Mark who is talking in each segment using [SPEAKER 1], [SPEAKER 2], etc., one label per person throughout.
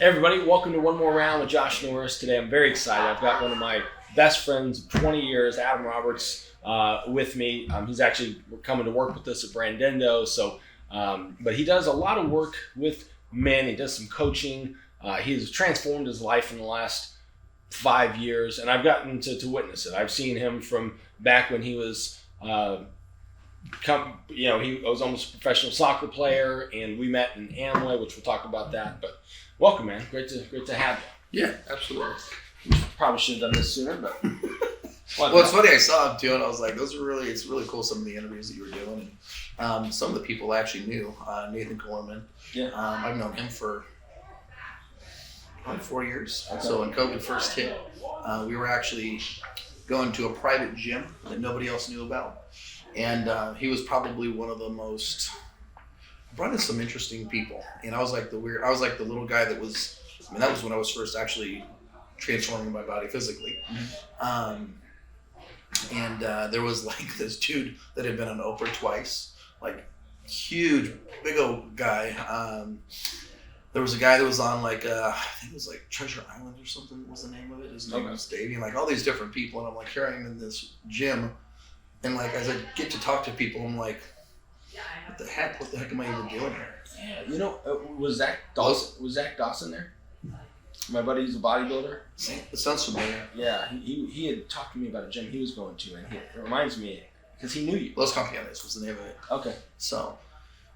[SPEAKER 1] Hey everybody, welcome to one more round with Josh Norris. Today I'm very excited. I've got one of my best friends of 20 years, Adam Roberts, with me. He's actually coming to work with us at Brandendo. But he does a lot of work with men. He does some coaching. He has transformed his life in the last 5 years, and I've gotten to witness it. I've seen him from back when he was he was almost a professional soccer player, and we met in Amway, which we'll talk about that. But welcome, man. Great to have you.
[SPEAKER 2] Yeah, absolutely.
[SPEAKER 1] We probably should have done this sooner, but
[SPEAKER 2] well, it's funny. I saw him too, and I was like, it's really cool. Some of the interviews that you were doing, and some of the people I actually knew. Nathan Gorman.
[SPEAKER 1] Yeah.
[SPEAKER 2] I've known him for probably 4 years.
[SPEAKER 1] Okay.
[SPEAKER 2] So when COVID first hit, we were actually going to a private gym that nobody else knew about. And he was probably one of the most brought in some interesting people. And I was like the little guy that was. I mean, that was when I was first actually transforming my body physically.
[SPEAKER 1] Mm-hmm.
[SPEAKER 2] There was like this dude that had been on Oprah twice, like huge, big old guy. There was a guy that was on I think it was like Treasure Island or something was the name of it. His name was Davey, and like all these different people. And I'm like, here I am in this gym. And like, as I get to talk to people, I'm like, what the heck am I even doing here?
[SPEAKER 1] Yeah, was Zach Dawson there? My buddy's a bodybuilder.
[SPEAKER 2] It sounds familiar.
[SPEAKER 1] Yeah, he had talked to me about a gym he was going to, and it reminds me, because he knew you.
[SPEAKER 2] Los Campeones was the name of it.
[SPEAKER 1] Okay.
[SPEAKER 2] So,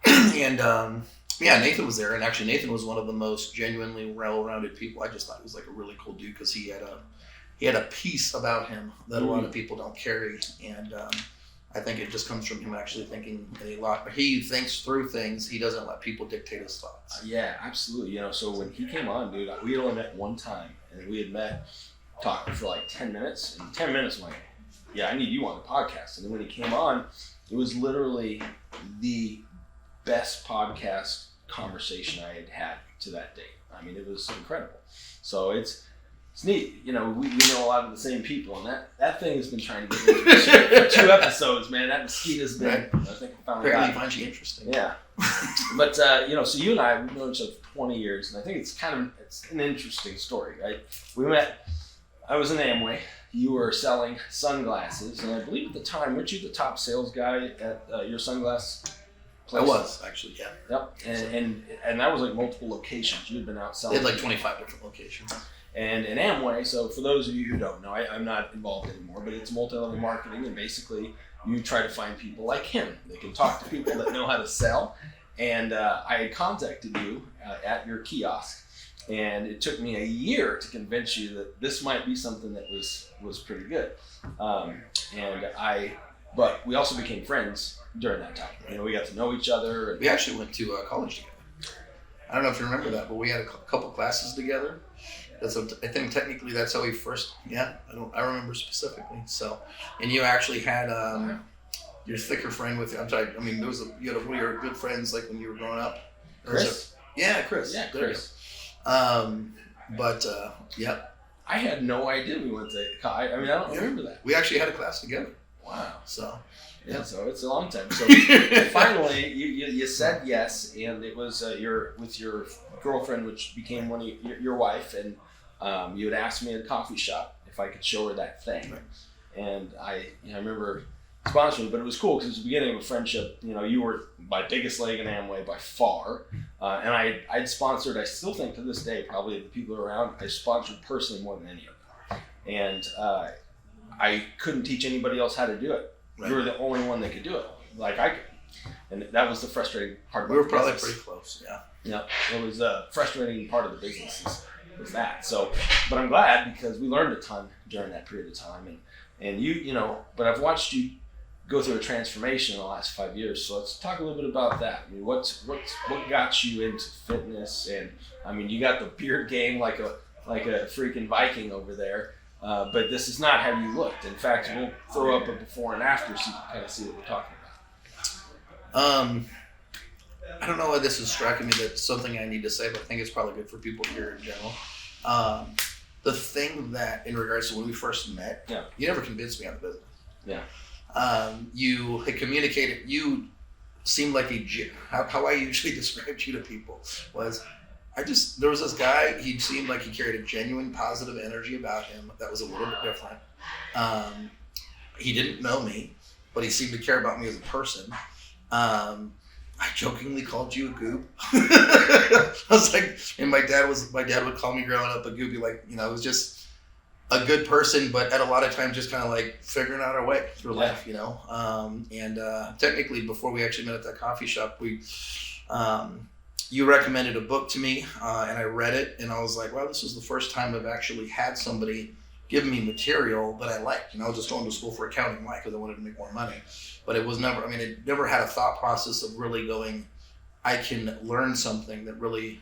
[SPEAKER 2] Nathan was there, and actually Nathan was one of the most genuinely well-rounded people. I just thought he was like a really cool dude because he had a piece about him that a lot of people don't carry, and I think it just comes from him actually thinking a lot. He thinks through things. He doesn't let people dictate his thoughts.
[SPEAKER 1] Yeah, absolutely. So when he came on, dude, we had only met one time, and we had talked for like 10 minutes, and 10 minutes I'm like, yeah, I need you on the podcast. And then when he came on, it was literally the best podcast conversation I had had to that date. I mean, it was incredible. So it's neat. We know a lot of the same people, and that thing has been trying to get me for 2 episodes, man. That mosquito's been, I think I finally got it.
[SPEAKER 2] Apparently finds you interesting.
[SPEAKER 1] Yeah. But, so you and I, we've known each other for 20 years, and I think it's an interesting story, right? We met, I was in Amway. You were selling sunglasses, and I believe at the time, weren't you the top sales guy at your sunglass place?
[SPEAKER 2] I was, actually, yeah.
[SPEAKER 1] Yep. And that was like multiple locations. You had been out selling.
[SPEAKER 2] They had like 25 different locations.
[SPEAKER 1] And in Amway, so for those of you who don't know, I'm not involved anymore, but it's multi-level marketing, and basically you try to find people like him. They can talk to people that know how to sell. And I had contacted you at your kiosk, and it took me a year to convince you that this might be something that was pretty good. But we also became friends during that time. We got to know each other. And
[SPEAKER 2] we actually went to college together. I don't know if you remember that, but we had a couple classes together. I think technically that's how we first. Yeah, I remember specifically. So, and you actually had your thicker friend with you. I'm sorry. I mean, you had one of your good friends like when you were growing up.
[SPEAKER 1] Chris.
[SPEAKER 2] Chris.
[SPEAKER 1] Yeah, Chris.
[SPEAKER 2] Yeah.
[SPEAKER 1] I had no idea we went to. I don't remember that.
[SPEAKER 2] We actually had a class together.
[SPEAKER 1] Wow.
[SPEAKER 2] So.
[SPEAKER 1] Yeah, so it's a long time. So finally, you said yes, and it was with your girlfriend, which became one of your wife, and you had asked me at a coffee shop if I could show her that thing, and I remember sponsoring, but it was cool because it was the beginning of a friendship. You were my biggest leg in Amway by far, and I'd sponsored. I still think to this day, probably the people around, I sponsored personally more than any of them, and I couldn't teach anybody else how to do it. Right. You were the only one that could do it, like I could, and that was the frustrating part.
[SPEAKER 2] We were probably pretty close, yeah.
[SPEAKER 1] Yeah, it was a frustrating part of the business was that. So, but I'm glad because we learned a ton during that period of time, and but I've watched you go through a transformation in the last 5 years. So let's talk a little bit about that. I mean, what got you into fitness? And I mean, you got the beard game like a freaking Viking over there. But this is not how you looked. In fact, we'll throw up a before and after so you can kind of see what we're talking about.
[SPEAKER 2] I don't know why this is striking me that's something I need to say, but I think it's probably good for people here in general. The thing that, in regards to when we first met, you never convinced me on the business.
[SPEAKER 1] Yeah.
[SPEAKER 2] You had communicated, you seemed like how I usually described you to people was, there was this guy, he seemed like he carried a genuine positive energy about him that was a little bit different. He didn't know me, but he seemed to care about me as a person. I jokingly called you a goob. I was like, and my dad would call me growing up a goopy, like, you know, it was just a good person, but at a lot of times just kind of like figuring out our way through life, you know. Technically, before we actually met at that coffee shop, you recommended a book to me, and I read it, and I was like, wow, this is the first time I've actually had somebody give me material that I liked. You know, I was just going to school for accounting, why? Because I wanted to make more money. But it was never, I mean, it never had a thought process of really going, I can learn something that really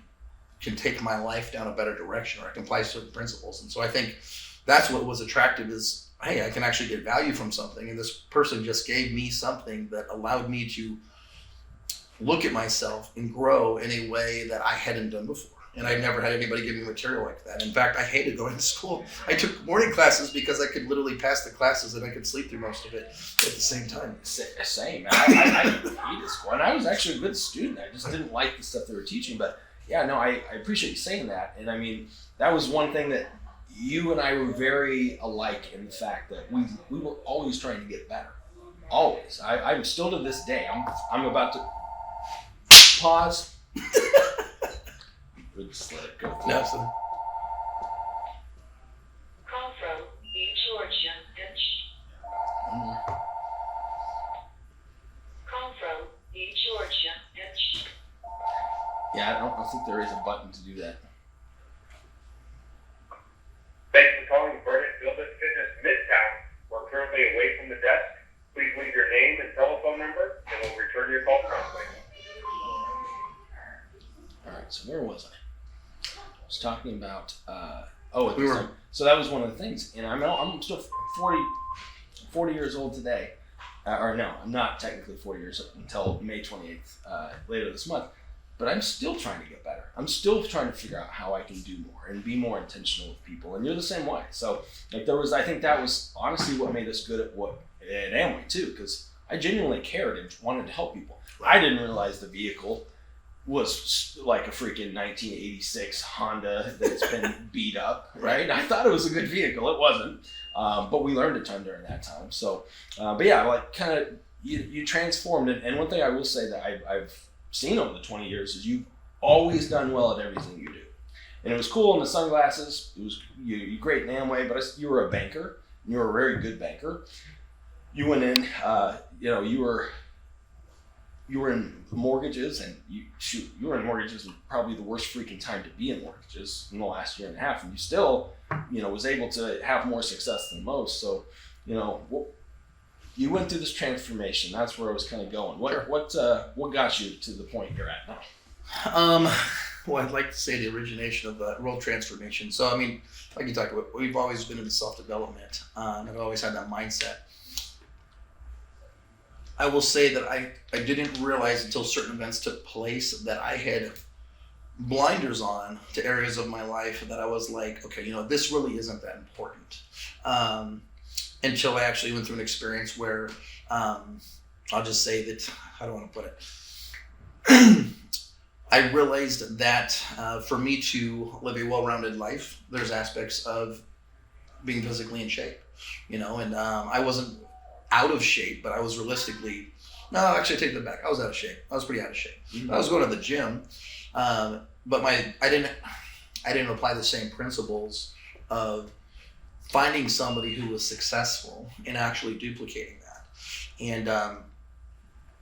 [SPEAKER 2] can take my life down a better direction, or I can apply certain principles. And so I think that's what was attractive is, hey, I can actually get value from something. And this person just gave me something that allowed me to look at myself and grow in a way that I hadn't done before. And I never had anybody give me material like that. In fact, I hated going to school. I took morning classes because I could literally pass the classes and I could sleep through most of it at the same time.
[SPEAKER 1] Same. I hated school. And I was actually a good student. I just didn't like the stuff they were teaching. But yeah, no, I appreciate you saying that. And I mean, that was one thing that you and I were very alike in the fact that we were always trying to get better. Always. I'm still to this day. I'm about to pause. We'll just let it go.
[SPEAKER 2] No, so.
[SPEAKER 3] Call from Georgia. Call from Georgia.
[SPEAKER 1] Yeah, I don't think there is a button to do that.
[SPEAKER 4] Thank you for calling Vernon Fitness Midtown. We're currently away from the desk. Please leave your name and telephone number, and we'll return your call promptly.
[SPEAKER 1] All right, so where was I? I was talking about, so that was one of the things. And I'm still 40 years old today. Or no, I'm not technically 40 years old until May 28th, later this month. But I'm still trying to get better. I'm still trying to figure out how I can do more and be more intentional with people. And you're the same way. So like I think that was honestly what made us good at Amway too, because I genuinely cared and wanted to help people. I didn't realize the vehicle was like a freaking 1986 Honda that's been beat up, right? I thought it was a good vehicle. It wasn't. But we learned a ton during that time. So, but yeah, like kind of you transformed it. And one thing I will say that I've seen over the 20 years is you've always done well at everything you do. And it was cool in the sunglasses. It was you great in Amway, but you were a banker. You were a very good banker. You went in, you were in mortgages, and you were in mortgages in probably the worst freaking time to be in mortgages in the last year and a half, and you still, was able to have more success than most. So, you went through this transformation. That's where I was kind of going. What got you to the point you're at now?
[SPEAKER 2] Well, I'd like to say the origination of the role transformation. So, I mean, like you talked about, we've always been into self-development, and I've always had that mindset. I will say that I didn't realize until certain events took place that I had blinders on to areas of my life that I was like, okay, this really isn't that important. Until I actually went through an experience where, I'll just say that, how do I want to put it? I realized that for me to live a well-rounded life, there's aspects of being physically in shape, and I wasn't out of shape, but I was no, actually I take that back. I was out of shape. I was pretty out of shape. Mm-hmm. I was going to the gym, but I didn't apply the same principles of finding somebody who was successful and actually duplicating that. And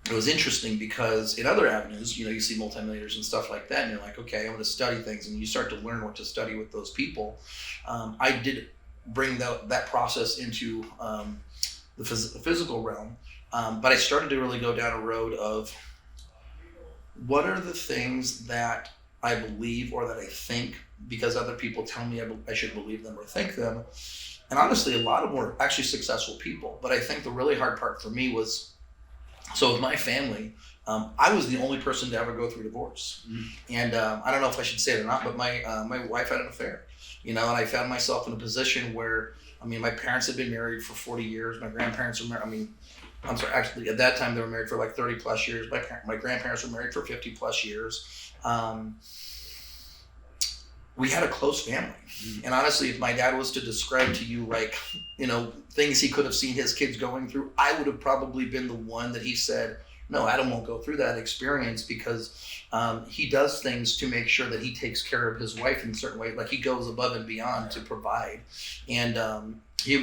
[SPEAKER 2] it was interesting because in other avenues, you see multimillionaires and stuff like that, and you're like, okay, I'm going to study things, and you start to learn what to study with those people. I did bring that process into the physical realm, but I started to really go down a road of what are the things that I believe or that I think because other people tell me I should believe them or think them. And honestly, a lot of them were actually successful people. But I think the really hard part for me was, so with my family, I was the only person to ever go through divorce. Mm-hmm. And I don't know if I should say it or not, but my wife had an affair, and I found myself in a position where, my parents had been married for 40 years. My grandparents were married. Actually, at that time, they were married for like 30 plus years. My grandparents were married for 50 plus years. we had a close family. And honestly, if my dad was to describe to you, like, things he could have seen his kids going through, I would have probably been the one that he said, no, Adam won't go through that experience, because he does things to make sure that he takes care of his wife in a certain way. Like, he goes above and beyond to provide. And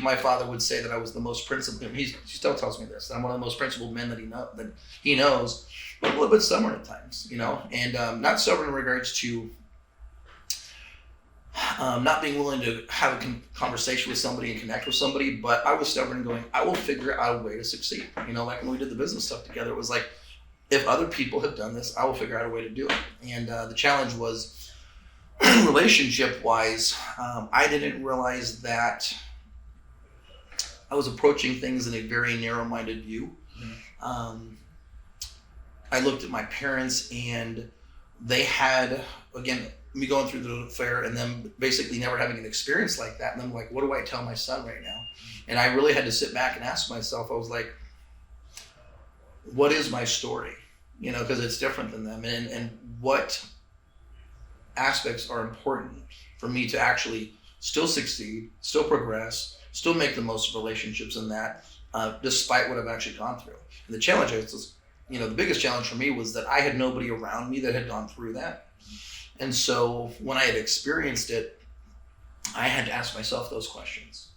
[SPEAKER 2] my father would say that I was the most principled. He still tells me this, that I'm one of the most principled men that he knows, but a little bit stubborn at times, and not stubborn in regards to not being willing to have a conversation with somebody and connect with somebody, but I was stubborn and going, I will figure out a way to succeed. Like when we did the business stuff together, it was like, if other people have done this, I will figure out a way to do it. And the challenge was, relationship-wise, I didn't realize that I was approaching things in a very narrow-minded view. I looked at my parents, and they had, again, me going through the affair and them basically never having an experience like that. And I'm like, what do I tell my son right now? And I really had to sit back and ask myself, I was like, what is my story? Because it's different than them. And what aspects are important for me to actually still succeed, still progress, still make the most of relationships in that, despite what I've actually gone through. And the challenge was, the biggest challenge for me was that I had nobody around me that had gone through that. And so when I had experienced it, I had to ask myself those questions.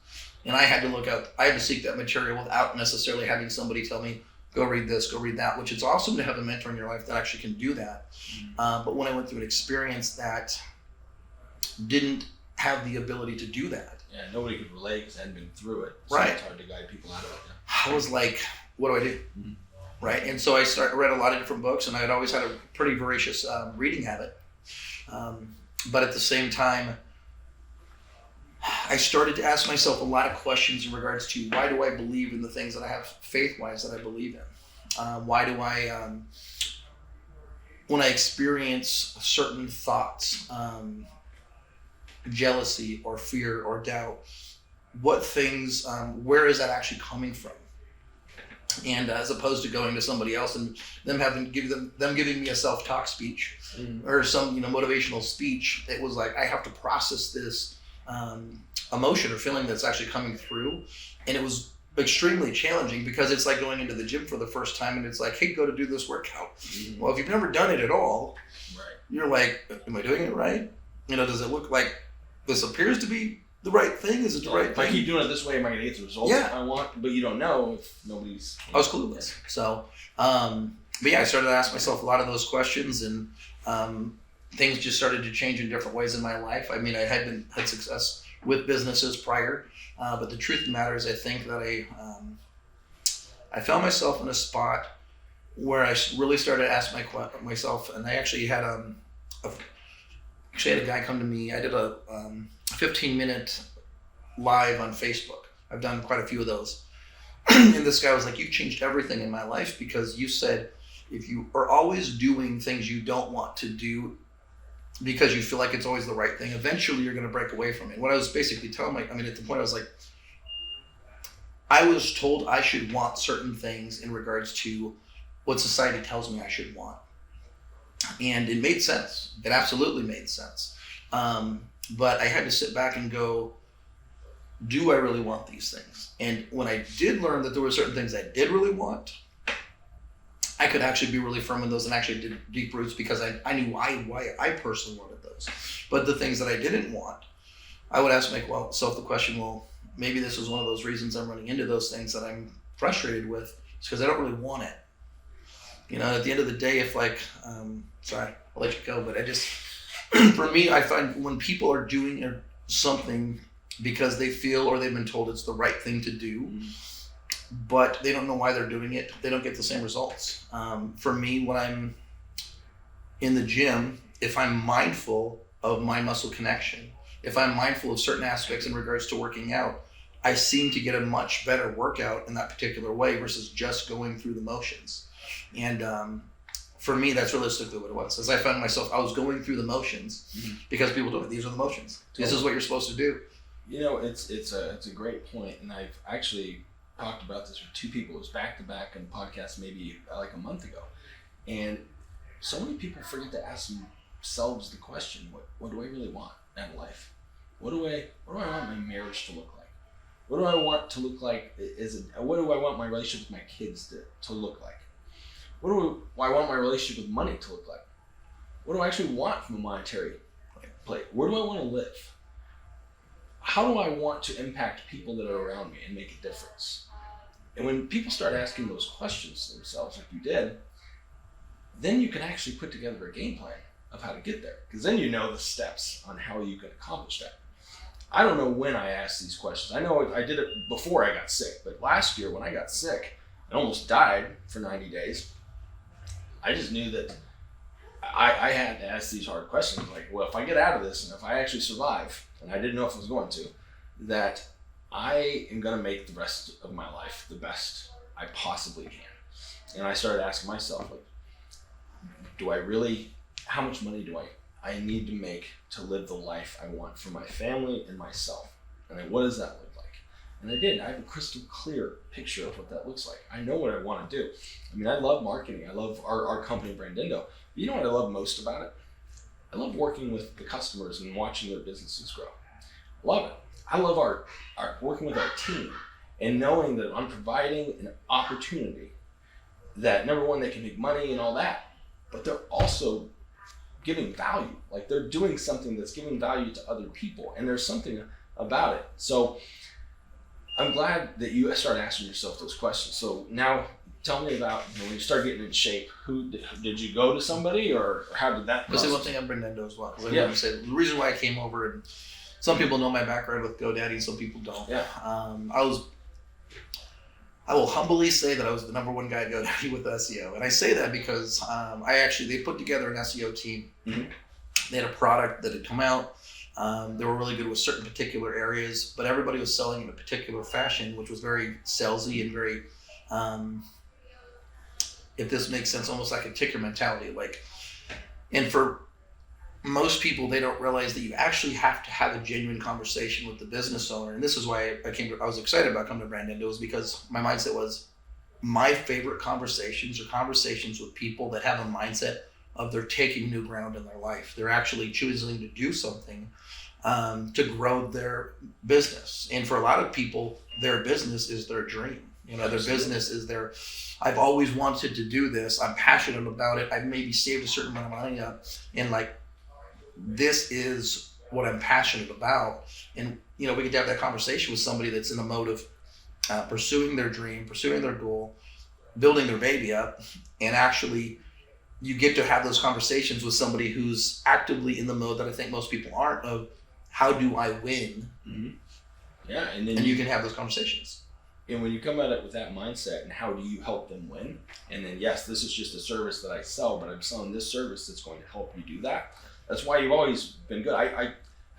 [SPEAKER 2] And I had to seek that material without necessarily having somebody tell me, go read this, go read that, which it's awesome to have a mentor in your life that actually can do that. But when I went through an experience that didn't have the ability to do that.
[SPEAKER 1] Yeah, nobody could relate because they hadn't been through it. So
[SPEAKER 2] right.
[SPEAKER 1] It's hard to guide people out of it. Yeah.
[SPEAKER 2] I was like, what do I do? Right. And so I read a lot of different books, and I had always had a pretty voracious reading habit. But at the same time, I started to ask myself a lot of questions in regards to, why do I believe in the things that I have faith-wise that I believe in? Why do I, when I experience certain thoughts, jealousy or fear or doubt, what things, where is that actually coming from? And as opposed to going to somebody else and them giving me a self-talk speech or some motivational speech, it was like I have to process this emotion or feeling that's actually coming through, and it was extremely challenging because it's like going into the gym for the first time and it's like, hey, go to do this workout. Well, if you've never done it at all, you're like, am I doing it right? Does it look like this appears to be the right thing? Is it the right thing?
[SPEAKER 1] If I keep doing it this way, am I going to get the results I want? But you don't know if nobody's...
[SPEAKER 2] I was clueless. So, but yeah, I started to ask myself a lot of those questions, and things just started to change in different ways in my life. I mean, I had success with businesses prior, but the truth of the matter is, I think that I found myself in a spot where I really started to ask myself, and I actually had a guy come to me. I did a 15-minute live on Facebook. I've done quite a few of those. And this guy was like, you've changed everything in my life, because you said if you are always doing things you don't want to do because you feel like it's always the right thing, eventually you're going to break away from it. What I was basically telling at the point I was like, I was told I should want certain things in regards to what society tells me I should want. And it made sense. It absolutely made sense. But I had to sit back and go, do I really want these things? And when I did learn that there were certain things I did really want, I could actually be really firm in those and actually did deep roots, because I knew why I personally wanted those. But the things that I didn't want, I would ask myself the question, well, maybe this is one of those reasons I'm running into those things that I'm frustrated with. It's because I don't really want it. At the end of the day, if sorry, I'll let you go, but I just, for me, I find when people are doing something because they feel or they've been told it's the right thing to do, but they don't know why they're doing it, they don't get the same results. For me, when I'm in the gym, if I'm mindful of my muscle connection, if I'm mindful of certain aspects in regards to working out, I seem to get a much better workout in that particular way versus just going through the motions. And for me, that's realistically what it was. As I found myself, I was going through the motions because people do it. These are the motions. This is what you're supposed to do.
[SPEAKER 1] It's a great point, and I've actually talked about this with two people. It was back to back in podcasts maybe like a month ago, and so many people forget to ask themselves the question: what do I really want? in life? What do I want my marriage to look like? What do I want to look like? What do I want my relationship with my kids to look like? What do I want my relationship with money to look like? What do I actually want from a monetary plate? Where do I want to live? How do I want to impact people that are around me and make a difference? And when people start asking those questions to themselves, like you did, then you can actually put together a game plan of how to get there. Because then you know the steps on how you can accomplish that. I don't know when I asked these questions. I know I did it before I got sick, but last year when I got sick and almost died for 90 days, I just knew that I had to ask these hard questions. Like, well, if I get out of this and if I actually survive, and I didn't know if I was going to, that I am going to make the rest of my life the best I possibly can. And I started asking myself, like, how much money do I need to make to live the life I want for my family and myself? And then what does that look like? And I did. I have a crystal clear picture of what that looks like. I know what I want to do. I mean, I love marketing. I love our company, Brandindo. But you know what I love most about it? I love working with the customers and watching their businesses grow. Love it. I love our working with our team and knowing that I'm providing an opportunity that, number one, they can make money and all that, but they're also giving value. Like, they're doing something that's giving value to other people, and there's something about it. So I'm glad that you started asking yourself those questions. So now tell me about, when you started getting in shape, did you go to somebody, or how did that process?
[SPEAKER 2] That's one thing I'm Brandindo as well.
[SPEAKER 1] Yeah.
[SPEAKER 2] The reason why I came over, and some people know my background with GoDaddy, some people don't.
[SPEAKER 1] Yeah.
[SPEAKER 2] I will humbly say that I was the number one guy at GoDaddy with SEO. And I say that because they put together an SEO team.
[SPEAKER 1] Mm-hmm.
[SPEAKER 2] They had a product that had come out. They were really good with certain particular areas, but everybody was selling in a particular fashion, which was very salesy and very, if this makes sense, almost like a ticker mentality. And for most people, they don't realize that you actually have to have a genuine conversation with the business owner. And this is why I was excited about coming to Brandindo, was because my mindset was, my favorite conversations are conversations with people that have a mindset of they're taking new ground in their life. They're actually choosing to do something to grow their business. And for a lot of people, their business is their dream. Their business is I've always wanted to do this. I'm passionate about it. I've maybe saved a certain amount of money up, and this is what I'm passionate about. And, we get to have that conversation with somebody that's in a mode of pursuing their dream, pursuing their goal, building their baby up. And actually, you get to have those conversations with somebody who's actively in the mode that I think most people aren't, of how do I win?
[SPEAKER 1] Mm-hmm. Yeah. And then
[SPEAKER 2] you can have those conversations.
[SPEAKER 1] And when you come at it with that mindset, and how do you help them win? And then, yes, this is just a service that I sell, but I'm selling this service that's going to help you do that. That's why you've always been good. I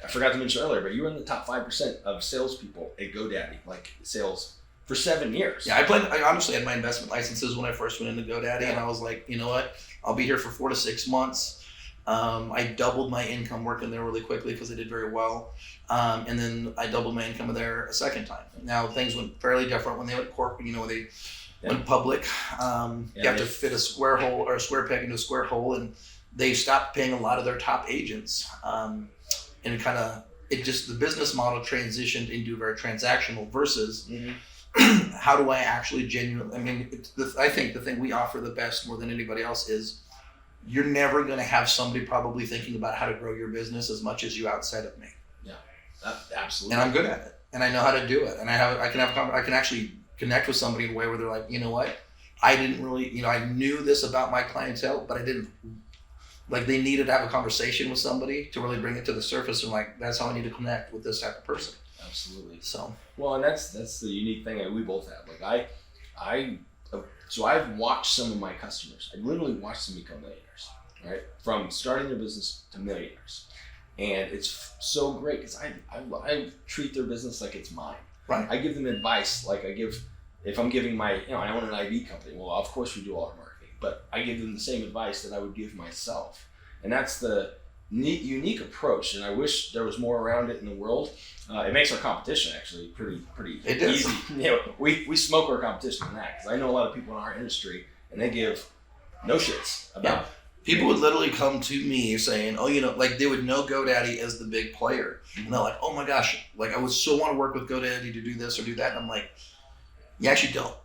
[SPEAKER 1] forgot to mention earlier, but you were in the top 5% of salespeople at GoDaddy, sales for 7 years.
[SPEAKER 2] Yeah, I honestly had my investment licenses when I first went into GoDaddy, and I was like, you know what? I'll be here for 4 to 6 months. I doubled my income working there really quickly because I did very well. And then I doubled my income there a second time. Now things went fairly different when they went corporate, they went public. You have to fit a square hole or a square peg into a square hole, and they stopped paying a lot of their top agents. And the business model transitioned into very transactional versus how do I actually genuinely, I think the thing we offer the best more than anybody else is, you're never going to have somebody probably thinking about how to grow your business as much as you outside of me.
[SPEAKER 1] Yeah, absolutely.
[SPEAKER 2] And I'm good at it, and I know how to do it, and I can actually connect with somebody in a way where they're like, you know what, I didn't really, I knew this about my clientele, but I didn't. They needed to have a conversation with somebody to really bring it to the surface, and that's how I need to connect with this type of person.
[SPEAKER 1] Absolutely.
[SPEAKER 2] So.
[SPEAKER 1] Well, and that's the unique thing that we both have. So I've watched some of my customers. I literally watched them become millionaires, right? From starting their business to millionaires. And it's so great because I treat their business like it's mine.
[SPEAKER 2] Right.
[SPEAKER 1] I give them advice if I'm giving I own an IV company. Well, of course we do all our marketing, but I give them the same advice that I would give myself. And that's the unique approach. And I wish there was more around it in the world. It makes our competition actually pretty
[SPEAKER 2] it is.
[SPEAKER 1] easy. We smoke our competition in that, because I know a lot of people in our industry and they give no shits about
[SPEAKER 2] People would literally come to me saying, oh, like they would know GoDaddy as the big player. And they're like, oh my gosh, like I would so want to work with GoDaddy to do this or do that. And I'm like, you actually don't.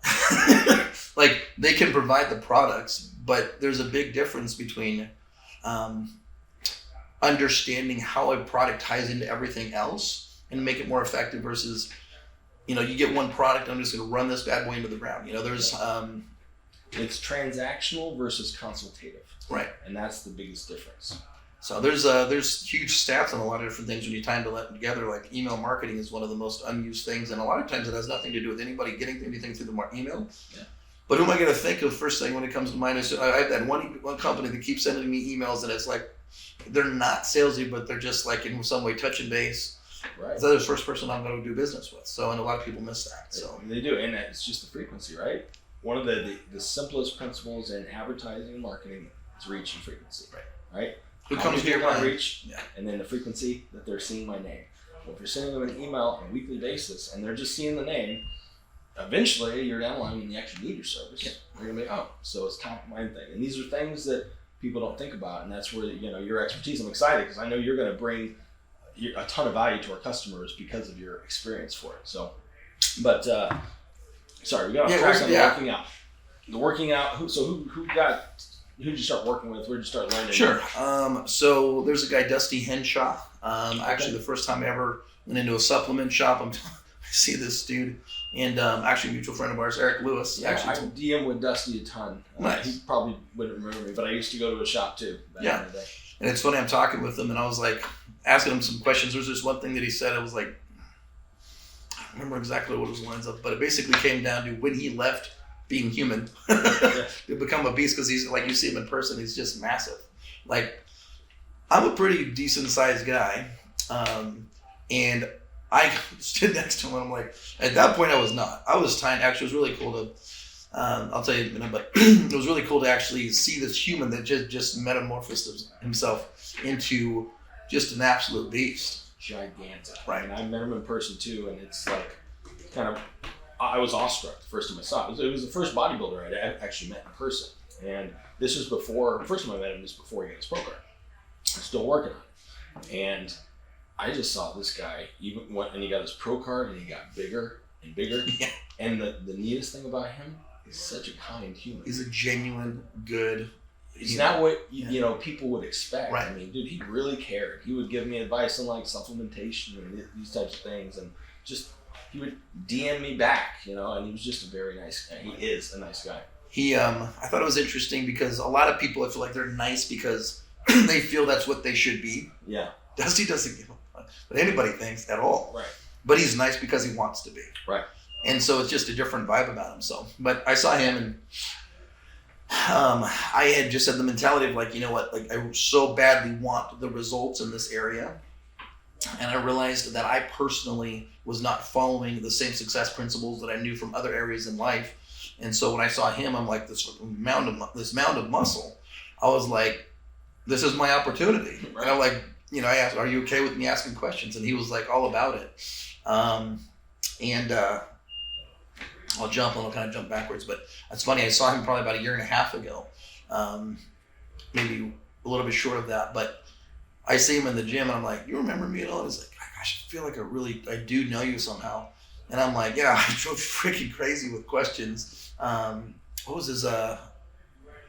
[SPEAKER 2] Like they can provide the products, but there's a big difference between understanding how a product ties into everything else and make it more effective versus, you get one product, I'm just going to run this bad boy into the ground. There's...
[SPEAKER 1] It's transactional versus consultative.
[SPEAKER 2] Right.
[SPEAKER 1] And that's the biggest difference.
[SPEAKER 2] So there's huge stats on a lot of different things when you tie them together. Like email marketing is one of the most unused things, and a lot of times it has nothing to do with anybody getting anything through the email. Yeah. But who am I going to think of first thing when it comes to mind? Is I have that one company that keeps sending me emails, and it's like they're not salesy, but they're just like in some way touching base.
[SPEAKER 1] Right.
[SPEAKER 2] So they're the first person I'm going to do business with. So, and a lot of people miss that. So
[SPEAKER 1] they do, and it's just the frequency, right? One of the simplest principles in advertising and marketing is reach and frequency. Right?
[SPEAKER 2] Who
[SPEAKER 1] How
[SPEAKER 2] comes
[SPEAKER 1] many
[SPEAKER 2] to your
[SPEAKER 1] people I
[SPEAKER 2] mind?
[SPEAKER 1] reach,
[SPEAKER 2] Yeah.
[SPEAKER 1] and then the frequency that they're seeing my name. Well, if you're sending them an email on a weekly basis and they're just seeing the name, eventually you're down the line when you actually need your service. Yeah. You're gonna be, so it's top of mind thing. And these are things that people don't think about, and that's where your expertise. I'm excited because I know you're going to bring a ton of value to our customers because of your experience for it. So, but sorry, we got off track on the working out. The working out. Who did you start working with? Where did you start learning?
[SPEAKER 2] Sure. So there's a guy, Dusty Henshaw. Actually, the first time I ever went into a supplement shop, I see this dude, and actually a mutual friend of ours, Eric Lewis.
[SPEAKER 1] Yeah, I DM with Dusty a ton.
[SPEAKER 2] Nice.
[SPEAKER 1] He probably wouldn't remember me, but I used to go to a shop too back in the day.
[SPEAKER 2] And it's funny, I'm talking with him, and I was like asking him some questions. There's this one thing that he said. I was like, I don't remember exactly what his lines up, but it basically came down to when he left being human to become a beast, because he's like, you see him in person, he's just massive. Like, I'm a pretty decent sized guy, and I stood next to him, and I'm like, at that point I was not. I was tiny. Actually, it was really cool to, I'll tell you in a minute, but it was really cool to actually see this human that just metamorphosed himself into just an absolute beast.
[SPEAKER 1] Gigantic.
[SPEAKER 2] Right.
[SPEAKER 1] And I met him in person too, and it's like kind of, I was awestruck the first time I saw it. It was the first bodybuilder I'd actually met in person. And this was before, first time I met him was before he got his program. I'm still working on it. And I just saw this guy, even when he got his pro card, and he got bigger and bigger.
[SPEAKER 2] Yeah.
[SPEAKER 1] And the neatest thing about him, he's such a kind human.
[SPEAKER 2] He's a genuine, good.
[SPEAKER 1] He's not what people would expect.
[SPEAKER 2] Right.
[SPEAKER 1] I mean, dude, he really cared. He would give me advice on like supplementation and these types of things, and just he would DM me back, and he was just a very nice guy. He is a nice guy.
[SPEAKER 2] I thought it was interesting because a lot of people, I feel like they're nice because they feel that's what they should be.
[SPEAKER 1] Yeah.
[SPEAKER 2] Dusty doesn't give a fuck what anybody thinks at all.
[SPEAKER 1] Right.
[SPEAKER 2] But he's nice because he wants to be.
[SPEAKER 1] Right.
[SPEAKER 2] And so it's just a different vibe about him. So, but I saw him, and I had just had the mentality of like, you know what, like I so badly want the results in this area. And I realized that I personally was not following the same success principles that I knew from other areas in life. And so when I saw him, I'm like, this mound of muscle. I was like, this is my opportunity. Right. And I'm like, I asked, are you okay with me asking questions? And he was like all about it. I'll kind of jump backwards, but it's funny. I saw him probably about 1.5 years ago, maybe a little bit short of that, but I see him in the gym, and I'm like, you remember me at all? And he's like, gosh, I feel like I do know you somehow. And I'm like, yeah, I drove freaking crazy with questions. What was his, I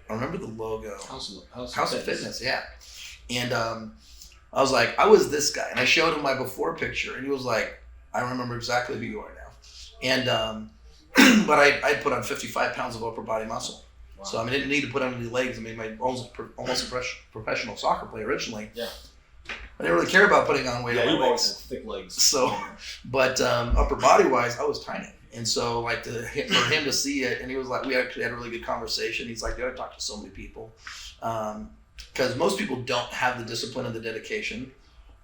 [SPEAKER 2] remember the logo.
[SPEAKER 1] House
[SPEAKER 2] of Fitness, yeah. And I was like, I was this guy. And I showed him my before picture, and he was like, I remember exactly who you are now. And, but I put on 55 pounds of upper body muscle. Wow. So I didn't need to put on any legs. I almost a professional soccer player originally.
[SPEAKER 1] Yeah.
[SPEAKER 2] I didn't really care about putting on weight.
[SPEAKER 1] Yeah, you always have thick legs.
[SPEAKER 2] So, but upper body wise, I was tiny. And so like for him to see it, and he was like, we actually had a really good conversation. He's like, dude, I talked to so many people. Because most people don't have the discipline and the dedication,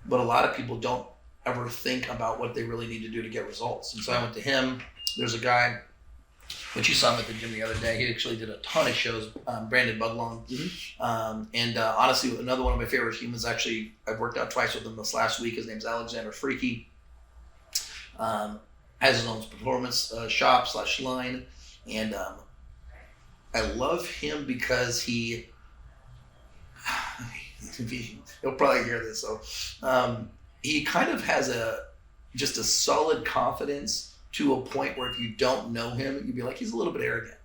[SPEAKER 2] but a lot of people don't ever think about what they really need to do to get results. And so I went to him. There's a guy, which you saw him at the gym the other day. He actually did a ton of shows, Brandon Budlong. Mm-hmm. Honestly, another one of my favorite humans, actually, I've worked out twice with him this last week. His name's Alexander Freaky. Has his own performance shop / line. And I love him because he he'll probably hear this. So he kind of has just a solid confidence to a point where if you don't know him, you'd be like, he's a little bit arrogant.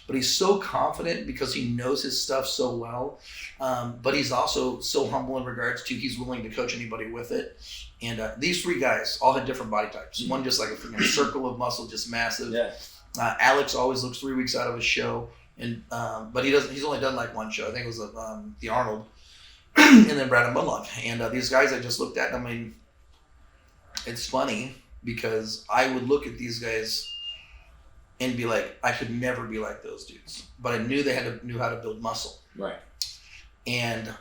[SPEAKER 2] But he's so confident because he knows his stuff so well. But he's also so humble in regards to he's willing to coach anybody with it. And these three guys all had different body types. One just like a circle of muscle, just massive.
[SPEAKER 1] Yeah.
[SPEAKER 2] Alex always looks 3 weeks out of his show. And but he's only done like one show. I think it was the Arnold. And then Brandon Bunlock. And these guys I just looked at, I mean, it's funny because I would look at these guys and be like, I could never be like those dudes. But I knew they knew how to build muscle.
[SPEAKER 1] Right.
[SPEAKER 2] And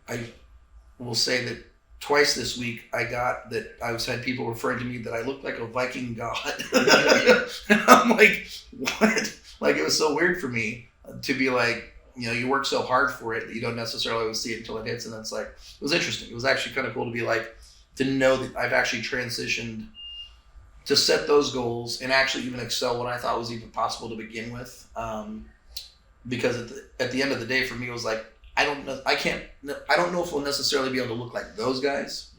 [SPEAKER 2] I will say that twice this week I had people referring to me that I looked like a Viking god. And I'm like, what? Like, it was so weird for me to be like, you work so hard for it that you don't necessarily always see it until it hits. And it's like, it was interesting. It was actually kind of cool to be like, to know that I've actually transitioned to set those goals and actually even excel what I thought was even possible to begin with. Because at the end of the day, for me, it was like, I don't know if we'll necessarily be able to look like those guys,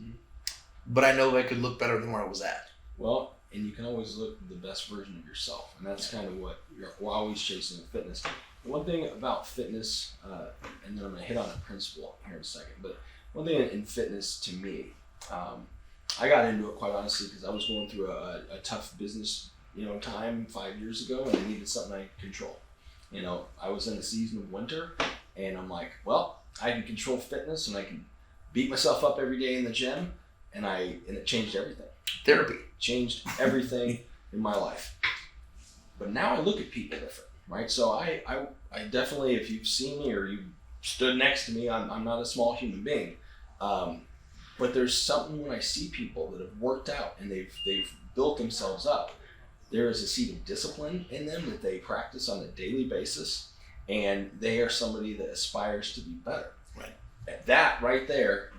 [SPEAKER 2] but I know I could look better than where I was at.
[SPEAKER 1] Well, and you can always look the best version of yourself. And that's kind of what we're always chasing in fitness. The one thing about fitness, and then I'm going to hit on a principle here in a second, but one thing in fitness to me, I got into it quite honestly because I was going through a tough business, time 5 years ago, and I needed something I could control. I was in the season of winter, and I'm like, well, I can control fitness, and I can beat myself up every day in the gym, and it changed everything.
[SPEAKER 2] Therapy
[SPEAKER 1] changed everything in my life. But now I look at people different, right? So I definitely, if you've seen me or you stood next to me, I'm not a small human being. But there's something when I see people that have worked out and they've built themselves up. There is a seed of discipline in them that they practice on a daily basis, and they are somebody that aspires to be better.
[SPEAKER 2] Right.
[SPEAKER 1] And that right there,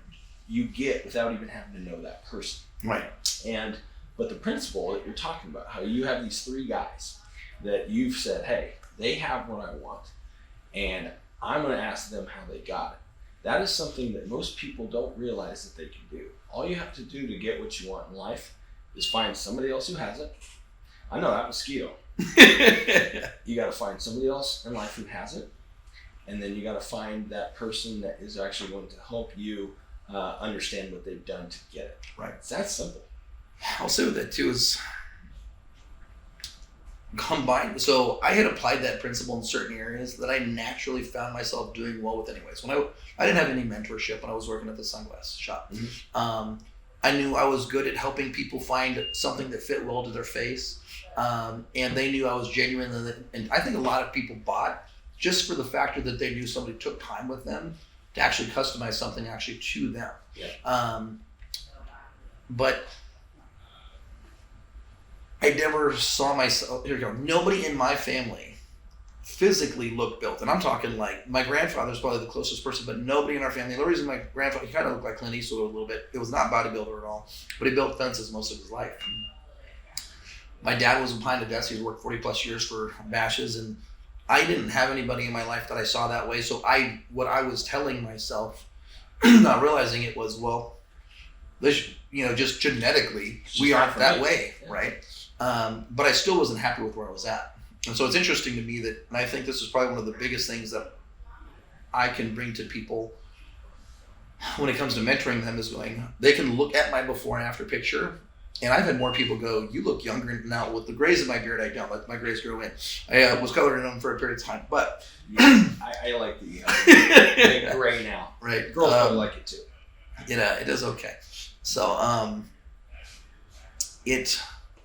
[SPEAKER 1] you get without even having to know that person.
[SPEAKER 2] Right.
[SPEAKER 1] But the principle that you're talking about, how you have these three guys that you've said, hey, they have what I want, and I'm going to ask them how they got it. That is something that most people don't realize that they can do. All you have to do to get what you want in life is find somebody else who has it. I know that mosquito. You got to find somebody else in life who has it, and then you got to find that person that is actually going to help you understand what they've done to get it.
[SPEAKER 2] Right.
[SPEAKER 1] It's that simple.
[SPEAKER 2] I'll say with that too is combined. So I had applied that principle in certain areas that I naturally found myself doing well with anyways. When I didn't have any mentorship when I was working at the sunglass shop. Mm-hmm. I knew I was good at helping people find something that fit well to their face. And they knew I was genuine. And I think a lot of people bought just for the factor that they knew somebody took time with them to actually customize something actually to them.
[SPEAKER 1] Yeah.
[SPEAKER 2] But I never saw myself, here we go, nobody in my family physically looked built. And I'm talking like, my grandfather's probably the closest person, but nobody in our family. The reason my grandfather, he kind of looked like Clint Eastwood a little bit. It was not bodybuilder at all, but he built fences most of his life. My dad was behind a desk. He worked 40 plus years for Bashes, and I didn't have anybody in my life that I saw that way. So what I was telling myself, not realizing it was, well, this, just genetically, we aren't that way, yeah. Right? But I still wasn't happy with where I was at. And so it's interesting to me that, and I think this is probably one of the biggest things that I can bring to people when it comes to mentoring them is going, they can look at my before and after picture. And I've had more people go, you look younger now. With the grays in my beard, I don't. Let my grays grow in. I was coloring them for a period of time, but
[SPEAKER 1] yeah, I like the gray now.
[SPEAKER 2] Right,
[SPEAKER 1] girls probably like it too.
[SPEAKER 2] It is okay. So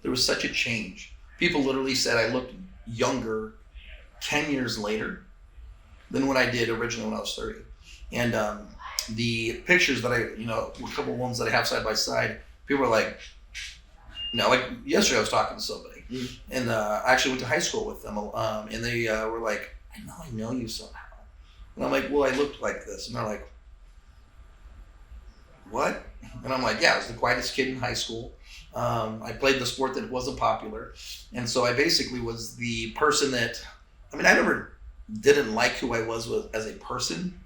[SPEAKER 2] there was such a change. People literally said I looked younger 10 years later than what I did originally when I was 30. And the pictures that a couple of ones that I have side by side, people were like, like yesterday I was talking to somebody, and I actually went to high school with them, and they were like, I know you somehow. And I'm like, well, I looked like this. And they're like, what? And I'm like, yeah, I was the quietest kid in high school. I played the sport that wasn't popular. And so I basically was the person that, I never didn't like who I was as a person.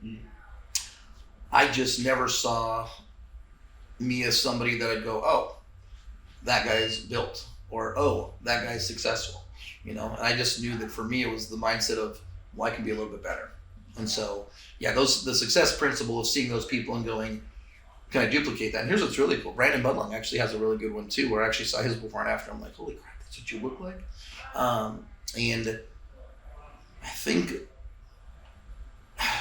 [SPEAKER 2] I just never saw me as somebody that I'd go, oh, that guy's built, or oh, that guy's successful, you know. And I just knew that for me it was the mindset of, well, I can be a little bit better. And so, yeah, the success principle of seeing those people and going, can I duplicate that? And here's what's really cool. Brandon Budlong actually has a really good one too, where I actually saw his before and after. I'm like, holy crap, that's what you look like. And I think,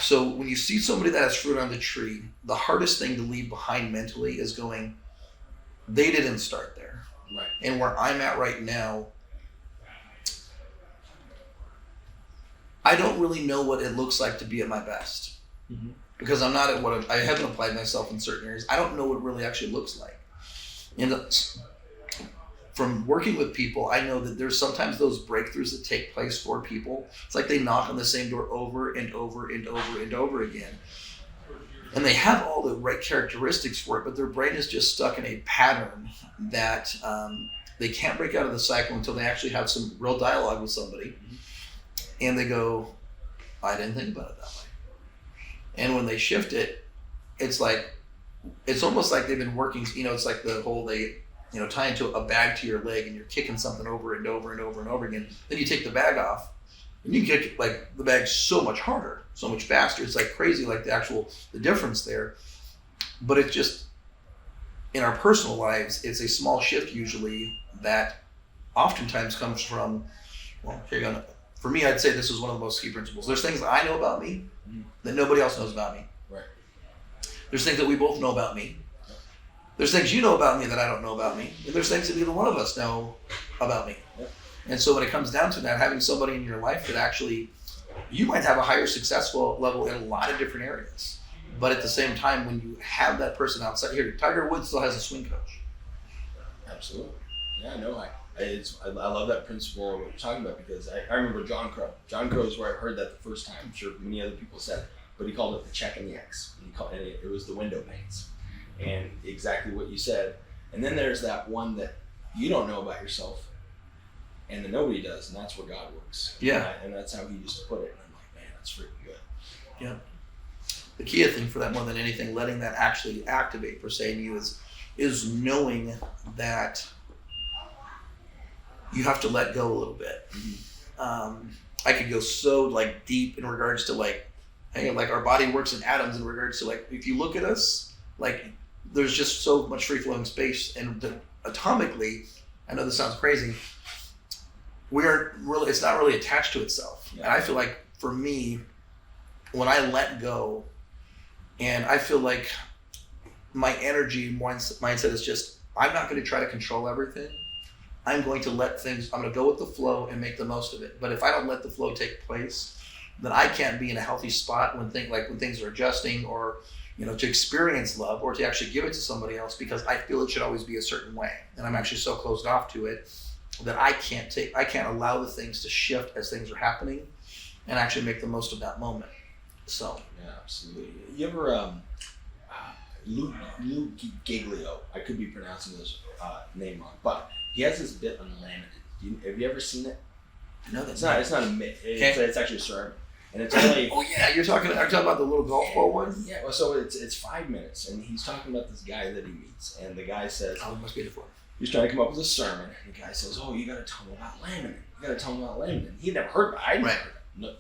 [SPEAKER 2] so when you see somebody that has fruit on the tree, the hardest thing to leave behind mentally is going, they didn't start there.
[SPEAKER 1] Right.
[SPEAKER 2] And where I'm at right now, I don't really know what it looks like to be at my best. Because I'm not at what I haven't applied myself in certain areas. I don't know what it really actually looks like. And from working with people, I know that there's sometimes those breakthroughs that take place for people. It's like they knock on the same door over and over and over and over again. And they have all the right characteristics for it, but their brain is just stuck in a pattern that they can't break out of the cycle until they actually have some real dialogue with somebody. And they go, I didn't think about it that way. And when they shift it, it's almost like they've been working, you know, it's like the whole tie into a bag to your leg and you're kicking something over and over and over and over again. Then you take the bag off and you kick like the bag so much harder, so much faster. It's like crazy, like the difference there. But it's just, in our personal lives, it's a small shift usually that oftentimes comes from, well, for me, I'd say this is one of the most key principles. There's things that I know about me that nobody else knows about me.
[SPEAKER 1] Right.
[SPEAKER 2] There's things that we both know about me. There's things you know about me that I don't know about me. And there's things that neither one of us know about me.
[SPEAKER 1] Yep.
[SPEAKER 2] And so when it comes down to that, having somebody in your life that actually, you might have a higher successful level in a lot of different areas. But at the same time, when you have that person outside here, Tiger Woods still has a swing coach.
[SPEAKER 1] Absolutely. Yeah, no, I love that principle of what you're talking about, because I remember John Crow. John Crow is where I heard that the first time. I'm sure many other people said it, but he called it the check and the X. And it was the window panes. And exactly what you said. And then there's that one that you don't know about yourself and that nobody does, and that's where God works.
[SPEAKER 2] Yeah.
[SPEAKER 1] And that's how he used to put it. And I'm like, man, that's freaking good.
[SPEAKER 2] Yeah. The key, I think, for that more than anything, letting that actually activate per se in you is knowing that you have to let go a little bit. I could go so like deep in regards to like our body works in atoms in regards to like, if you look at us, like there's just so much free flowing space, and atomically, I know this sounds crazy, it's not really attached to itself. Yeah. And I feel like for me, when I let go, and I feel like my energy mindset is just, I'm not going to try to control everything. I'm going to I'm going to go with the flow and make the most of it. But if I don't let the flow take place, then I can't be in a healthy spot when things are adjusting, or, you know, to experience love or to actually give it to somebody else, because I feel it should always be a certain way. And I'm actually so closed off to it that I can't allow the things to shift as things are happening and actually make the most of that moment. So.
[SPEAKER 1] Yeah, absolutely. You ever, Lou Giglio, I could be pronouncing his name wrong, but he has this bit on laminin. Have you ever seen it?
[SPEAKER 2] No,
[SPEAKER 1] it's not a myth. It's actually a sermon, and it's only.
[SPEAKER 2] Oh yeah, are you talking about the little golf ball one?
[SPEAKER 1] Yeah. Well, so it's 5 minutes, and he's talking about this guy that he meets, and the guy says,
[SPEAKER 2] "Oh, it must be the floor."
[SPEAKER 1] He's trying to come up with a sermon, and the guy says, "Oh, you got to tell him about laminin. You got to tell him about laminin." He'd never heard of it. I'd never heard of it. No.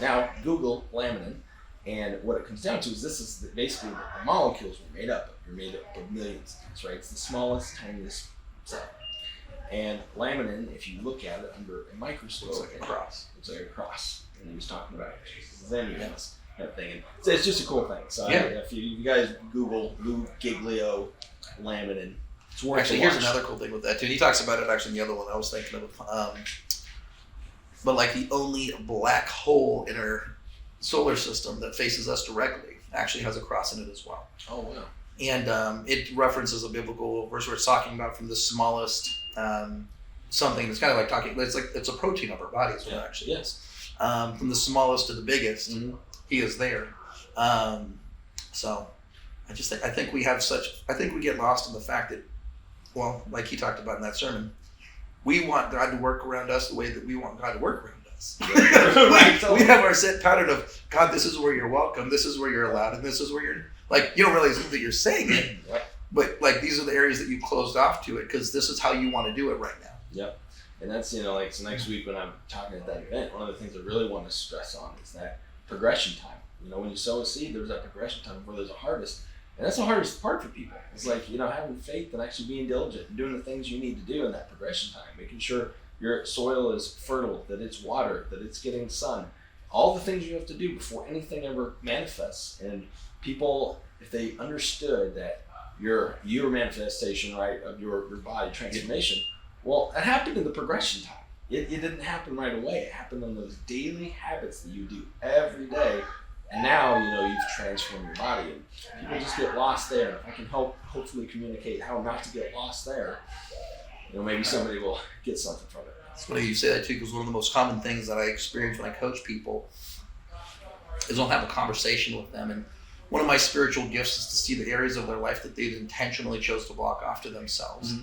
[SPEAKER 1] Now Google laminin, and what it comes down to is basically the molecules were made up of. You're made up of millions of things, right? It's the smallest, tiniest cell. And laminin, if you look at it under a microscope,
[SPEAKER 2] looks like a cross.
[SPEAKER 1] Looks like a cross. And he was talking about Xennius kind of thing. And so it's just a cool thing. So
[SPEAKER 2] yeah.
[SPEAKER 1] If you guys Google Lou Giglio laminin, it's worth
[SPEAKER 2] Actually, here's another cool thing with that too. He talks about it actually in the other one I was thinking of. But like the only black hole in our solar system that faces us directly actually has a cross in it as well.
[SPEAKER 1] Oh wow.
[SPEAKER 2] And it references a biblical verse where it's talking about from the smallest something. It's kind of like talking. It's a protein of our body is what it actually is. From the smallest to the biggest, he is there. So I think we get lost in the fact that, well, like he talked about in that sermon, we want God to work around us the way that we want God to work around does.
[SPEAKER 1] Right,
[SPEAKER 2] we have our set pattern of, God, this is where you're welcome, this is where you're allowed, and this is where you're, like, you don't realize that you're saying it,
[SPEAKER 1] Yep.
[SPEAKER 2] but, like, these are the areas that you closed off to it because this is how you want to do it right now.
[SPEAKER 1] Yep. And that's, like, so next week when I'm talking at that event, one of the things I really want to stress on is that progression time. When you sow a seed, there's that progression time before there's a harvest. And that's the hardest part for people. It's like, having faith and actually being diligent and doing the things you need to do in that progression time, making sure your soil is fertile, that it's watered, that it's getting sun, all the things you have to do before anything ever manifests. And people, if they understood that your manifestation, right, of your body transformation, well, that happened in the progression time. It didn't happen right away. It happened in those daily habits that you do every day. And now, you've transformed your body. And people just get lost there. If I can hopefully communicate how not to get lost there, maybe somebody will get something from it.
[SPEAKER 2] It's funny you say that too, because one of the most common things that I experience when I coach people is I'll have a conversation with them. And one of my spiritual gifts is to see the areas of their life that they've intentionally chose to block off to themselves.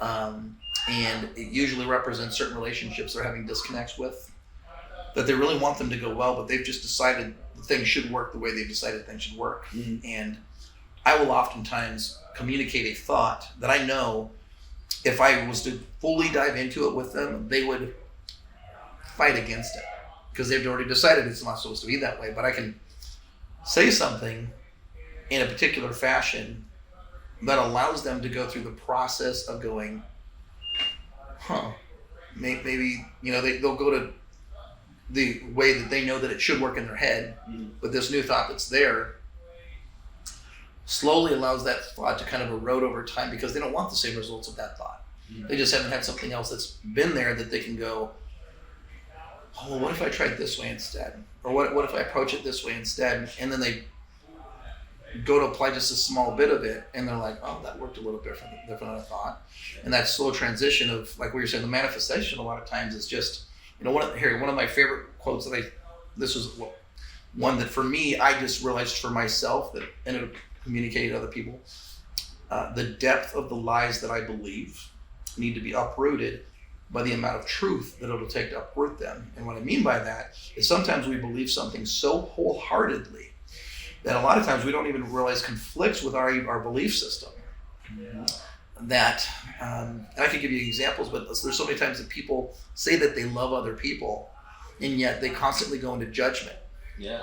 [SPEAKER 2] Mm-hmm. And it usually represents certain relationships they're having disconnects with, that they really want them to go well, but they've just decided things should work the way they've decided things should work. Mm-hmm. And I will oftentimes communicate a thought that I know if I was to fully dive into it with them, they would fight against it because they've already decided it's not supposed to be that way. But I can say something in a particular fashion that allows them to go through the process of going, maybe, they'll go to the way that they know that it should work in their head, but this new thought that's there slowly allows that thought to kind of erode over time because they don't want the same results of that thought. They just haven't had something else that's been there that they can go, oh, well, what if I tried this way instead? Or what if I approach it this way instead? And then they go to apply just a small bit of it and they're like, oh, that worked a little different than I thought. And that slow transition of, like what you're saying, the manifestation a lot of times is just, one of my favorite quotes this was one that for me, I just realized for myself that ended up communicating to other people. The depth of the lies that I believe need to be uprooted by the amount of truth that it'll take to uproot them. And what I mean by that is sometimes we believe something so wholeheartedly that a lot of times we don't even realize conflicts with our belief system. Mm-hmm. That, and I could give you examples, but there's so many times that people say that they love other people, and yet they constantly go into judgment.
[SPEAKER 1] Yeah.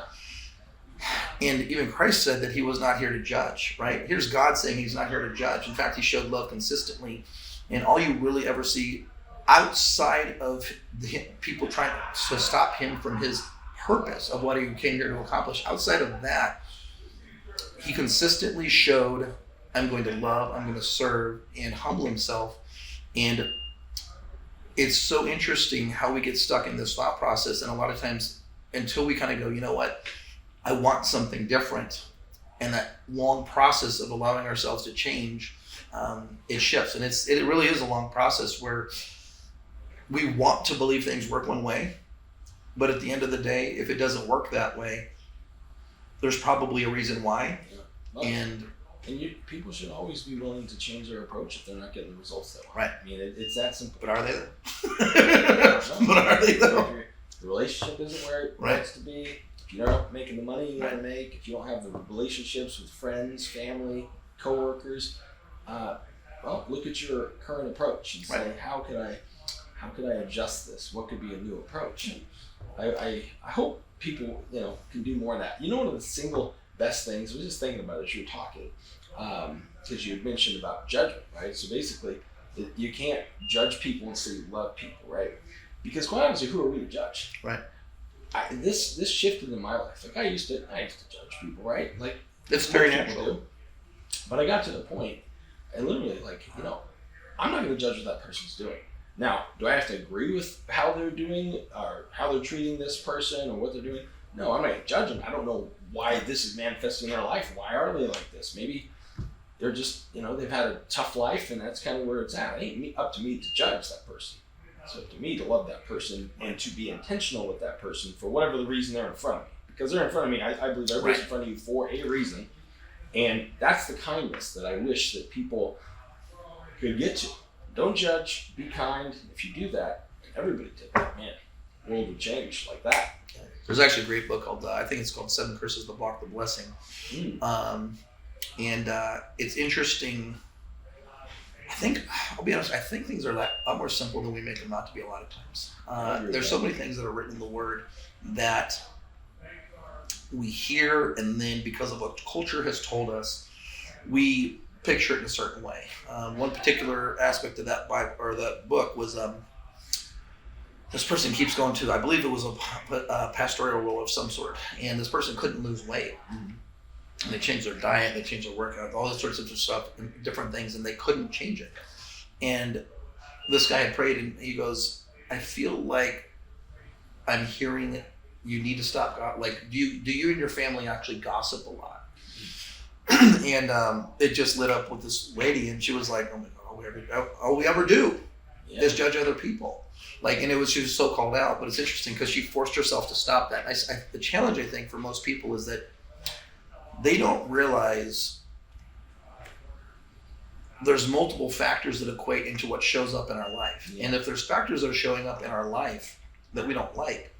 [SPEAKER 2] And even Christ said that he was not here to judge, right? Here's God saying he's not here to judge. In fact, he showed love consistently. And all you really ever see outside of people trying to stop him from his purpose of what he came here to accomplish, outside of that, he consistently showed, I'm going to love, I'm going to serve, and humble himself. And it's so interesting how we get stuck in this thought process. And a lot of times, until we kind of go, you know what, I want something different. And that long process of allowing ourselves to change, it shifts. And it really is a long process where we want to believe things work one way. But at the end of the day, if it doesn't work that way, there's probably a reason why.
[SPEAKER 1] Yeah. Well,
[SPEAKER 2] and
[SPEAKER 1] people should always be willing to change their approach if they're not getting the results they want.
[SPEAKER 2] Right.
[SPEAKER 1] I mean, it's that simple.
[SPEAKER 2] But are they though?
[SPEAKER 1] But
[SPEAKER 2] are they though?
[SPEAKER 1] If the relationship isn't where it
[SPEAKER 2] right.
[SPEAKER 1] wants to be, if you're not making the money you want to make, if you don't have the relationships with friends, family, coworkers, well, look at your current approach and say,
[SPEAKER 2] right.
[SPEAKER 1] how could I adjust this? What could be a new approach? And I hope people, can do more of that. One of the single best things, I was just thinking about it as you were talking, because you had mentioned about judgment, right? So basically, you can't judge people and say you love people, right? Because quite honestly, who are we to judge?
[SPEAKER 2] Right.
[SPEAKER 1] This shifted in my life. Like I used to judge people, right? Like
[SPEAKER 2] it's very natural.
[SPEAKER 1] Do. But I got to the point, and literally, I'm not going to judge what that person's doing. Now, do I have to agree with how they're doing or how they're treating this person or what they're doing? No, I'm not going to judge them. I don't know why this is manifesting in their life. Why are they like this? Maybe they're just, they've had a tough life and that's kind of where it's at. It ain't up to me to judge that person. It's up to me to love that person and to be intentional with that person for whatever the reason they're in front of me. Because they're in front of me, I believe everybody's
[SPEAKER 2] right.
[SPEAKER 1] in front of you for a reason. And that's the kindness that I wish that people could get to. Don't judge, be kind. If you do that, everybody did that, man. world would change like that.
[SPEAKER 2] There's actually a great book called, I think it's called Seven Curses That Block the Blessing. It's interesting. I'll be honest, I think things are a lot more simple than we make them out to be a lot of times. There's so many things that are written in the Word that we hear, and then because of what culture has told us, we picture it in a certain way. One particular aspect of that Bible, or that book was this person keeps going to, I believe it was a pastoral role of some sort, and this person couldn't lose weight. And they changed their diet, they changed their workout, all this sorts of stuff, and different things, and they couldn't change it. And this guy had prayed, and he goes, I feel like I'm hearing you need to stop. Like, do you and your family actually gossip a lot? And it just lit up with this lady, and she was like, oh my God, all we ever do is judge other people. Like, and she was so called out, but it's interesting because she forced herself to stop that. The challenge, I think, for most people is that they don't realize there's multiple factors that equate into what shows up in our life. And if there's factors that are showing up in our life that we don't like,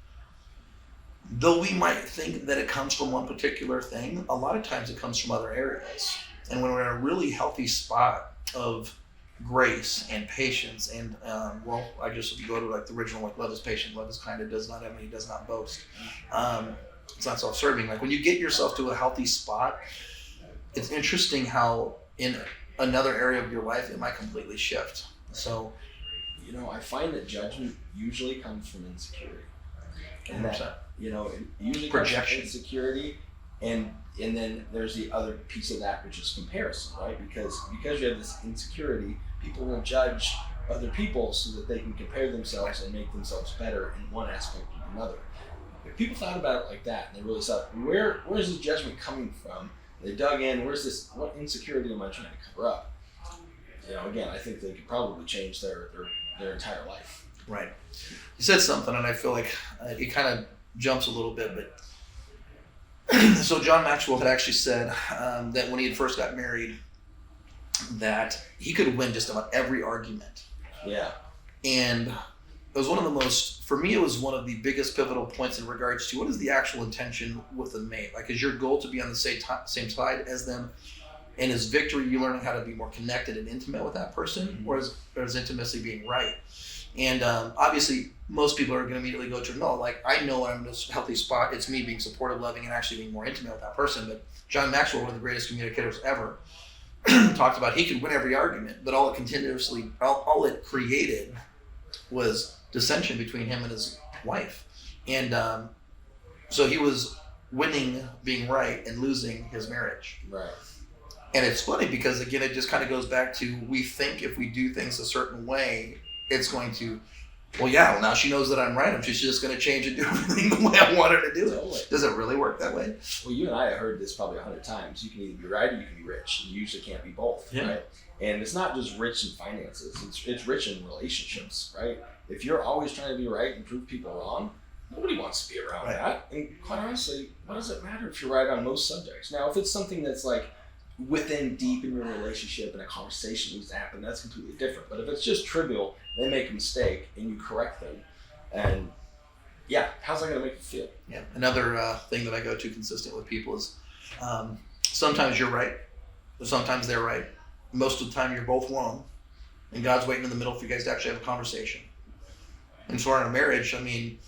[SPEAKER 2] though we might think that it comes from one particular thing, a lot of times it comes from other areas. And when we're in a really healthy spot of grace and patience and I just go to like the original, like love is patient, love is kind, it does not envy, does not boast. It's not self-serving. Like when you get yourself to a healthy spot, it's interesting how in another area of your life it might completely shift. So,
[SPEAKER 1] I find that judgment usually comes from insecurity, and that it usually comes from insecurity, and then there's the other piece of that, which is comparison, right? Because you have this insecurity, people will judge other people so that they can compare themselves and make themselves better in one aspect or another. If people thought about it like that, and they really thought, where's this judgment coming from? They dug in, what insecurity am I trying to cover up? Again, I think they could probably change their entire life.
[SPEAKER 2] Right. You said something, and I feel like it kind of jumps a little bit, but so John Maxwell had actually said that when he had first got married, that he could win just about every argument.
[SPEAKER 1] Yeah. And
[SPEAKER 2] it was one of the most, for me, it was one of the biggest pivotal points in regards to what is the actual intention with the mate? Like, is your goal to be on the same side as them? And is victory you learning how to be more connected and intimate with that person? Or is intimacy being right? And obviously, most people are going to immediately go to, no, like, I know I'm in this healthy spot. It's me being supportive, loving, and actually being more intimate with that person. But John Maxwell, one of the greatest communicators ever, talked about he could win every argument, but all it created was dissension between him and his wife. And so he was winning being right and losing his marriage.
[SPEAKER 1] Right.
[SPEAKER 2] And it's funny because, again, it just kind of goes back to, we think if we do things a certain way, it's going to, now she knows that I'm right. I'm just going to change and do everything the way I want her to do it. Totally. Does it really work that way?
[SPEAKER 1] Well, you and I have heard this probably 100 times. You can either be right or you can be rich. You usually can't be both, right? And it's not just rich in finances. It's rich in relationships, right? If you're always trying to be right and prove people wrong, nobody wants to be around that. And quite honestly, what does it matter if you're right on most subjects? Now, if it's something that's like within deep in your relationship and a conversation needs to happen, that's completely different. But if it's just trivial, they make a mistake and you correct them, and how's that going to make you feel?
[SPEAKER 2] Yeah. Another thing that I go to consistent with people is sometimes you're right, sometimes they're right. Most of the time you're both wrong, and God's waiting in the middle for you guys to actually have a conversation. And so in a marriage, I mean,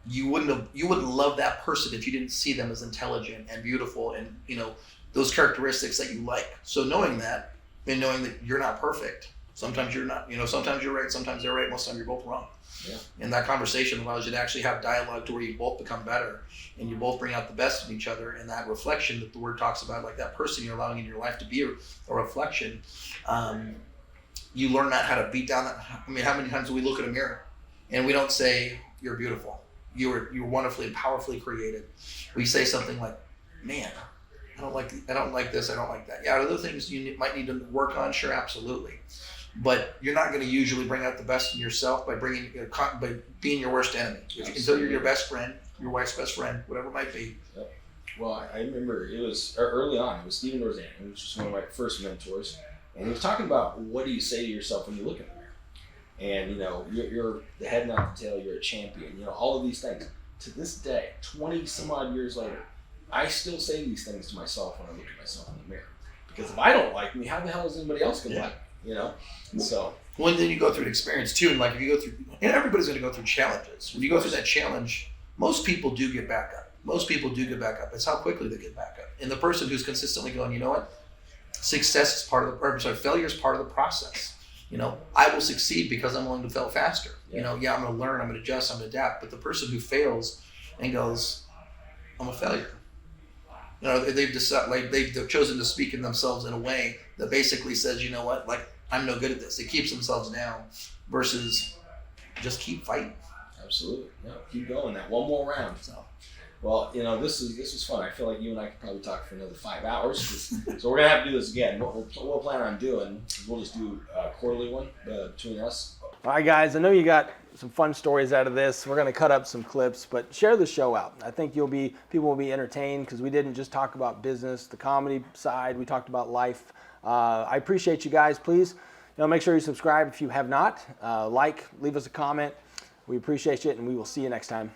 [SPEAKER 2] you wouldn't love that person if you didn't see them as intelligent and beautiful and those characteristics that you like. So knowing that, and knowing that you're not perfect, sometimes you're not, sometimes you're right, sometimes they're right, most of the time you're both wrong. Yeah. And that conversation allows you to actually have dialogue to where you both become better and you both bring out the best in each other, and that reflection that the word talks about, like that person you're allowing in your life to be a reflection. You learn how to beat down that. I mean, how many times do we look at a mirror and we don't say, you're beautiful, you're wonderfully and powerfully created? We say something like, man, I don't like this, I don't like that. Yeah, are there things you might need to work on? Sure, absolutely. But you're not going to usually bring out the best in yourself by being your worst enemy. Until you're your best friend, your wife's best friend, whatever it might be.
[SPEAKER 1] Yep. Well, I remember it was early on. It was Stephen Roseanne, who was just one of my first mentors, and he was talking about what do you say to yourself when you look in the mirror. and you're the head, not the tail. You're a champion. All of these things. To this day, 20 some odd years later, I still say these things to myself when I look at myself in the mirror. Because if I don't like me, how the hell is anybody else gonna like me? So.
[SPEAKER 2] Well, then you go through an experience too, and like if you go through, and everybody's going to go through challenges. When you go through that challenge, most people do get back up. It's how quickly they get back up. And the person who's consistently going, you know what? Success is part of the, failure is part of the process. I will succeed because I'm willing to fail faster.
[SPEAKER 1] Yeah.
[SPEAKER 2] I'm going to learn, I'm going to adjust, I'm going to adapt. But the person who fails and goes, I'm a failure. They've decided, like they've chosen to speak in themselves in a way that basically says, you know what, like I'm no good at this. It keeps themselves down versus just keep fighting.
[SPEAKER 1] Absolutely. Yeah, keep going. That one more round. So, well, this was fun. I feel like you and I could probably talk for another 5 hours. So we're gonna have to do this again. What we'll plan on doing is we'll just do a quarterly one between us.
[SPEAKER 5] All right, guys. I know you got some fun stories out of this. We're gonna cut up some clips, but share the show out. I think people will be entertained because we didn't just talk about business, the comedy side. We talked about life. I appreciate you guys. Please, make sure you subscribe if you have not. Leave us a comment. We appreciate it, and we will see you next time.